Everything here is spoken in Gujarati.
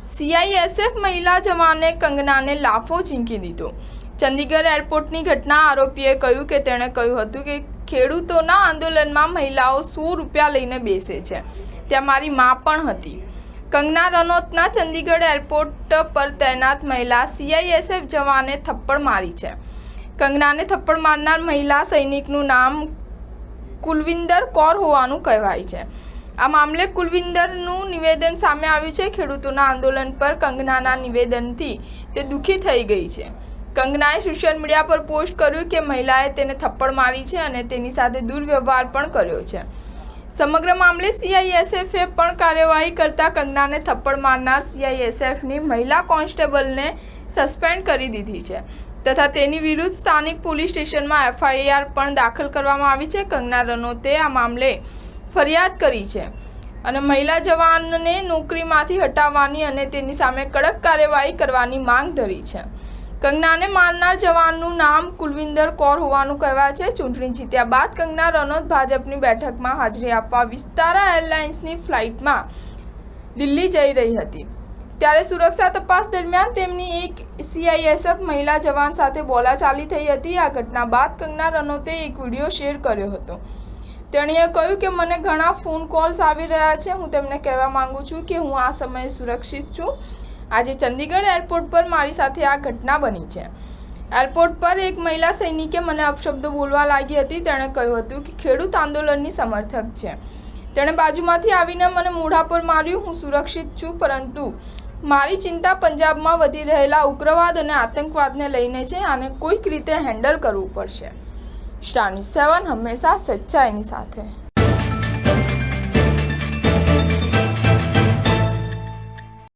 सीआईएसएफ महिला जवाने कंगनाने लाफो झींकी दीधो। चंडीगढ़ एरपोर्टनी घटना आरोपीए કહ્યું કે તેણે કહ્યું હતું કે ખેડૂતોના આંદોલનમાં મહિલાઓ 100 રૂપિયા લઈને બેસે છે, ત્યાં મારી માં પણ હતી। કંગના રનૌતના ચંડીગढ़ એરપોર્ટ પર તૈનાત મહિલા सीआईएसएफ જવાને થપ્પડ મારી છે। કંગનાને થપ્પડ મારનાર મહિલા સૈનિકનું નામ કુલવિંદર કૌર હોવાનું કહેવાય છે। આ મામલે કુલવિંદરનું નિવેદન સામે આવ્યું છે। ખેડૂતોના આંદોલન પર કંગનાના નિવેદનથી તે દુઃખી થઈ ગઈ છે। કંગનાએ સોશિયલ મીડિયા પર પોસ્ટ કર્યું કે મહિલાએ તેને થપ્પડ મારી છે અને તેની સાથે દુર્વ્યવહાર પણ કર્યો છે। સમગ્ર મામલે सीआईएसएफે પણ કાર્યવાહી કરતા કંગનાને થપ્પડ મારનાર सीआईएसएफની મહિલા કોન્સ્ટેબલને સસ્પેન્ડ કરી દીધી છે તથા તેની વિરુદ્ધ સ્થાનિક પોલીસ સ્ટેશનમાં એફઆઈઆર પણ દાખલ કરવામાં આવી છે। કંગના રનૌતે આ મામલે ફરિયાદ કરી છે અને મહિલા જવાનને નોકરીમાંથી હટાવવાની અને તેની સામે કડક કાર્યવાહી કરવાની માંગ ધરી છે। કંગનાને મારનાર જવાનનું નામ કુલવિંદર કૌર હોવાનું કહેવાય છે। ચૂંટણી જીત્યા બાદ કંગના રનૌત ભાજપની બેઠકમાં હાજરી આપવા વિસ્તારા એરલાઇન્સની ફ્લાઇટમાં દિલ્હી જઈ રહી હતી, ત્યારે સુરક્ષા તપાસ દરમિયાન તેમની એક सीआईएसएफ મહિલા જવાન સાથે બોલાચાલી થઈ હતી। આ ઘટના બાદ કંગના રનૌતે એક વિડીયો શેર કર્યો હતો। તેણીએ કહ્યું કે મને ઘણા ફોન કોલ્સ આવી રહ્યા છે, હું તેમને કહેવા માંગુ છું કે હું આ સમયે સુરક્ષિત છું। આજે ચંડીગઢ એરપોર્ટ પર મારી સાથે આ ઘટના બની છે। એરપોર્ટ પર એક મહિલા સૈનિકે મને અપશબ્દો બોલવા લાગી હતી। તેણે કહ્યું હતું કે ખેડૂત આંદોલનની સમર્થક છે। તેણે બાજુમાંથી આવીને મને મોઢા પર માર્યું। હું સુરક્ષિત છું, પરંતુ મારી ચિંતા પંજાબમાં વધી રહેલા ઉગ્રવાદ અને આતંકવાદને લઈને છે। આને કોઈક રીતે હેન્ડલ કરવું પડશે। સ્ટાર ન્યૂઝ 7 હંમેશા સચ્ચાઈની સાથે।